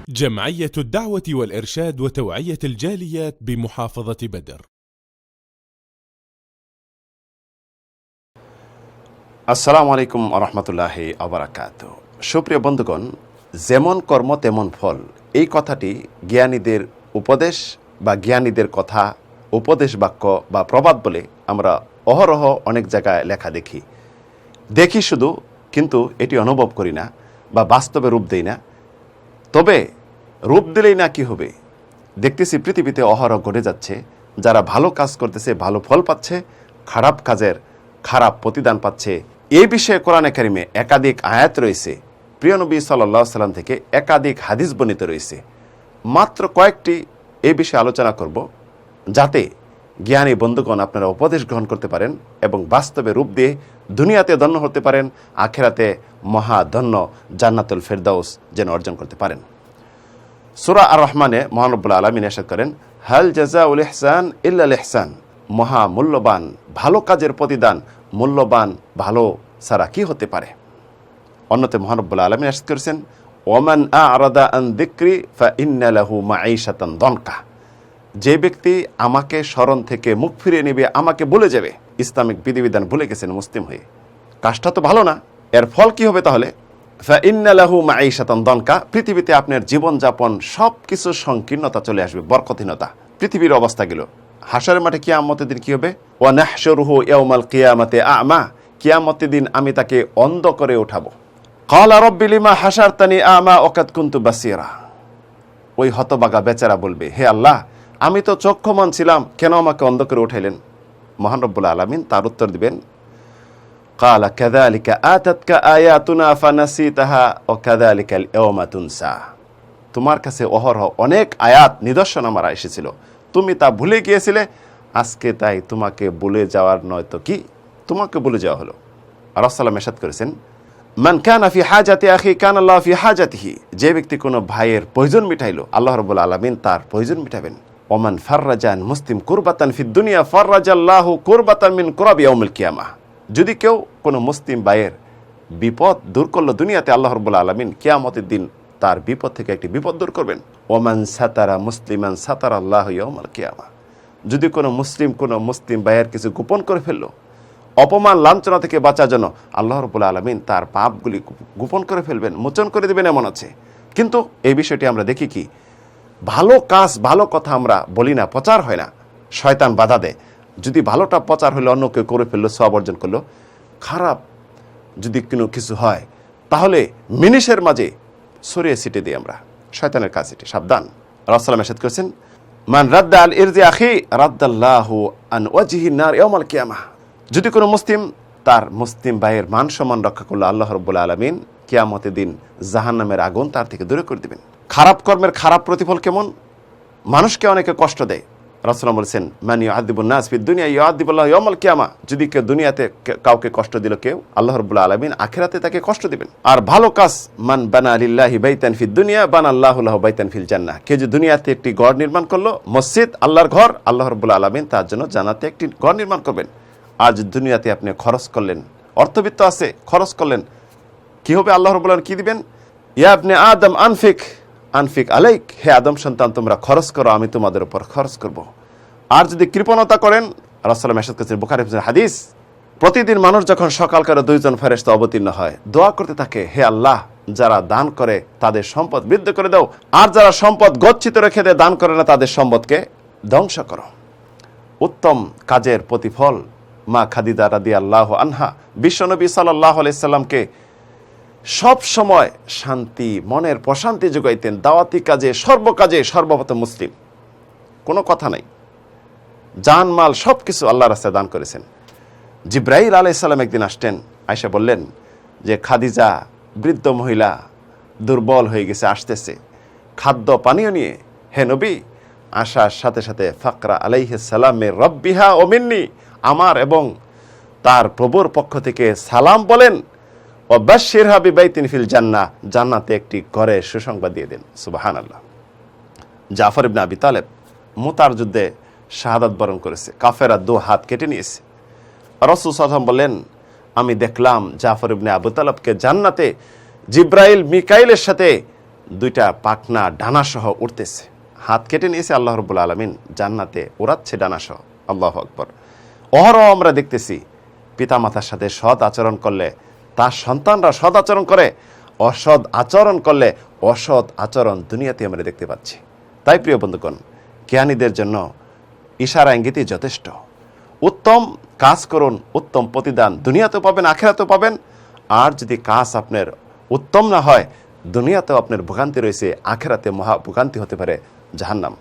جمعية الدعوة والإرشاد وتوعية الجاليات بمحافظة بدر. আসসালামু আলাইকুম আরহামতুল্লাহি আবরাকাত। সুপ্রিয় বন্ধুগণ, যেমন কর্ম তেমন ফল, এই কথাটি জ্ঞানীদের উপদেশ বা জ্ঞানীদের কথা, উপদেশ বাক্য বা প্রবাদ বলে আমরা অহরহ অনেক জায়গায় লেখা দেখি শুধু, কিন্তু এটি অনুভব করি না বা বাস্তবে রূপ দেই না। তবে রূপ দিলেই না কি হবে, দেখতেছি পৃথিবীতে অহরহ ঘটে যাচ্ছে। যারা ভালো কাজ করতেছে ভালো ফল পাচ্ছে, খারাপ কাজের খারাপ প্রতিদান পাচ্ছে। এই বিষয়ে কোরআনে কারিমে একাধিক আয়াত রয়েছে, প্রিয় নবী সাল্লাল্লাহু আলাইহি সাল্লাম থেকে একাধিক হাদিস বর্ণিত রয়েছে। মাত্র কয়েকটি এই বিষয়ে আলোচনা করব, যাতে জ্ঞানী বন্ধুগণ আপনারা উপদেশ গ্রহণ করতে পারেন এবং বাস্তবে রূপ দিয়ে দুনিয়াতে ধন্য হতে পারেন, আখিরাতে মহাধন্য জান্নাতুল ফেরদাউস যেন অর্জন করতে পারেন। সূরা আর রহমানে মহান রব্বুল আলামিন ইরশাদ করেন, হাল জাযাউল ইহসান ইল্লাল ইহসান। মহা মূল্যবান ভালো কাজের প্রতিদান মূল্যবান ভালো ছাড়া কি হতে পারে। অন্যতে মহান রব্বুল আলামিন ইরশাদ করেছেন, ওমান আ'রাদা আন যিকরি ফাইন্না লাহু মাঈশাতান দনকা। যে ব্যক্তি আমাকে স্মরণ থেকে মুখ ফিরিয়ে নেবে, আমাকে ভুলে যাবে, ইসলামিক বিধিবিধান ভুলে গেছেন মুসলিম হয়ে, কাজটা তো ভালো না। এর ফল কি হবে তাহলে? ফাইন্না লাহু মাঈশাতান দনকা। পৃথিবীতে আপনার জীবনযাপন সব কিছু সংকীর্ণতা চলে আসবে, বরকতহীনতা। পৃথিবীর অবস্থা গেল। হাশরের মাঠে কিয়ামতের দিন কি হবে? ওয়া নাহশুরুহু ইয়াউমাল কিয়ামাতি আ'মা। কিয়ামতের দিন আমি তাকে অন্ধ করে উঠাবো। ক্বালা রাব্বি লিমা হাশারতানি আ'মা ওয়া কাদ কুনতু বাসীরা। ওই হতভাগা বেচারা বলবে, হে আল্লাহ, আমি তো চক্ষুমান ছিলাম, কেন আমাকে অন্ধ করে উঠাইলেন? মহান রব্বুল আলামিন তার উত্তর দিবেন, ক্বালা কাযালিকা আতাতকা আয়াতুনা ফানাসিতাহা ওয়া কাযালিকাল ইয়াওমা তুনসা। তোমার কাছে অহরহ অনেক আয়াত নিদর্শন আমার এসেছিল, তুমি তা ভুলে গিয়েছিলে, আজকে তাই তোমাকে ভুলে যাওয়ার নয় তো কি, তোমাকে ভুলে যাওয়া হলো। আর রাসূলুল্লাহ ইরশাদ করেছেন, মান কানা ফি হাজাতি আখি কানা আল্লাহু ফি হাজাতিহি। যে ব্যক্তি কোনো ভাইয়ের প্রয়োজন মিটাইলো, আল্লাহ রাব্বুল আলামিন তার প্রয়োজন মিটাবেন। ওমান ফাররাজান মুসলিম কুরবাতান ফিদ দুনিয়া ফাররাজাল্লাহু কুরবাতান মিন কুরাবি ইয়াউমিল কিয়ামাহ। যদি কেউ কোনো মুসলিম ভাইয়ের বিপদ দূর করলো দুনিয়াতে, আল্লাহ রাব্বুল আলামিন কিয়ামতের দিন তার বিপদ থেকে একটি বিপদ দূর করবেন। ওমান সাতারা মুসলিমান সাতারা আল্লাহু ইয়াউমাল কিয়ামাহ। যদি কোনো মুসলিম ভাইয়ের কিছু গোপন করে ফেললো, অপমান লাঞ্ছনা থেকে বাঁচার জন্য আল্লাহ রাব্বুল আলামিন তার পাপগুলি গোপন করে ফেলবেন, মোচন করে দেবেন, এমন আছে। কিন্তু এই বিষয়টি আমরা দেখি কি, ভালো কাজ ভালো কথা আমরা বলি না, প্রচার হয় না, শয়তান বাধা দেয়। যদি ভালোটা প্রচার হলে অন্য কেউ করে ফেললো, সওয়াব অর্জন করলো, খারাপ যদি কোনো কিছু হয় তাহলে মিনিশের মাঝে সরিয়ে ছিটে দিই আমরা, শয়তানের কাজ এটি, সাবধান। রাসূলুল্লাহ ইরশাদ করেছেন, মান রাদ্দা আল ইরজি আখি রাদ্দাল্লাহু আন ওয়াজহিন নার ইয়াউমাল কিয়ামাহ। যদি কোনো মুসলিম তার মুসলিম ভাইয়ের মান সম্মান রক্ষা করলো, আল্লাহ রাব্বুল আলামিন কিয়ামতের দিন জাহান্নামের আগুন তার থেকে দূরে করে দিবেন। খারাপ কর্মের খারাপ প্রতিফল কেমন? মানুষকে অনেকে কষ্ট দেয়। রাসূলুল্লাহ বলেছেন, মান ইউআযিবুন নাস ফিদ দুনিয়া ইউআযিবুল্লাহু ইয়াউমাল কিয়ামাহ। যদি কেউ দুনিয়াতে কাউকে কষ্ট দিল কেউ, আল্লাহ রাব্বুল আলামিন আখিরাতে তাকে কষ্ট দিবেন। আর ভালো কাজ, মান বানা লিল্লাহি বাইতান ফিদ দুনিয়া বানাল্লাহু লাহু বাইতান ফিল জান্নাহ। কেউ যদি দুনিয়াতে একটি ঘর নির্মাণ করলো, মসজিদ, আল্লাহর ঘর, আল্লাহ রাব্বুল আলামিন তার জন্য জান্নাতে একটি ঘর নির্মাণ করবেন। আজ দুনিয়াতে আপনি খরচ করলেন, অর্থবিত্ত আছে, খরচ করলেন, কি হবে? আল্লাহ রাব্বুল আলামিন কি দিবেন? ইয়া ইবনে আদম আনফিক আনফিক আলাইক। হে আদম সন্তান, তোমরা খরচ করো, আমি তোমাদের উপর খরচ করব। আর যদি কৃপণতা করেন, রাসূলুল্লাহ ইরশাদ করেছেন, বুখারী শরীফের হাদিস, প্রতিদিন মানুষ যখন সকালকালে দুইজন ফেরেশতা অবতীর্ণ হয়, দোয়া করতে থাকে, হে আল্লাহ, যারা দান করে তাদের সম্পদ বৃদ্ধি করে দাও, আর যারা সম্পদ গচ্ছিত রেখে দেয়, দান করে না, তাদের সম্পদকে ধ্বংস করো। উত্তম কাজের প্রতিফল মা খাদিজা রাদিয়াল্লাহু আনহা বিশ্বনবী সাল্লাল্লাহু আলাইহি সাল্লামকে সব সময় শান্তি, মনের প্রশান্তি যোগাইতেন। দাওয়াতি কাজে, সর্বকাজে সর্বপ্রথম মুসলিম, কোনো কথা নাই, জানমাল সব কিছু আল্লাহর রাস্তায় দান করেছেন। জিবরাইল আলাইহিস সালাম একদিন আসতেন, আয়েশা বললেন যে খাদিজা বৃদ্ধ মহিলা, দুর্বল হয়ে গেছে, আসতেছে খাদ্য পানীয় নিয়ে। হে নবী, আসার সাথে সাথে ফাকরা আলাইহিস সালামের রব্বিহা ও মিন্নি, আমার এবং তার প্রভুর পক্ষ থেকে সালাম বলেন, ও বাশশিরহা বিবাইতিন ফিল জান্নাহ, জান্নাতে একটি ঘরে সুসংবাদ দিয়ে দেন। সুবহানাল্লাহ। জাফর ইবনে আবি তালেব মুতার যুদ্ধে শাহাদাত বরণ করেছে, কাফেরা 2 হাত কেটে নিয়েছে। রাসূল সাল্লাল্লাহু আলাইহি ওয়াসাল্লাম বললেন, আমি দেখলাম জাফর ইবনে আবু তালেবকে জান্নাতে জিব্রাইল মিকাইলের সাথে দুইটা পাখনা ডানাসহ উঠতেছে, হাত কেটে নিয়েছে আল্লাহ রাব্বুল আলামিন, জান্নাতে ওড়াচ্ছে ডানাসহ। আল্লাহু আকবার। অহরহ আমরা দেখতেছি পিতামাতার সাথে সৎ আচরণ করলে তার সন্তানরা সৎ আচরণ করে, অসৎ আচরণ করলে অসৎ আচরণ দুনিয়াতে আমরা দেখতে পাচ্ছি। তাই প্রিয় বন্ধুগণ, জ্ঞানীদের জন্য ইশারা ইঙ্গিতই যথেষ্ট। উত্তম কাজ করুন, উত্তম প্রতিদান দুনিয়াতেও পাবেন, আখিরাতেও পাবেন। আর যদি কাজ আপনার উত্তম না হয়, দুনিয়াতেও আপনার ভোগান্তি রয়েছে, আখিরাতে মহা ভোগান্তি হতে পারে জাহান্নাম।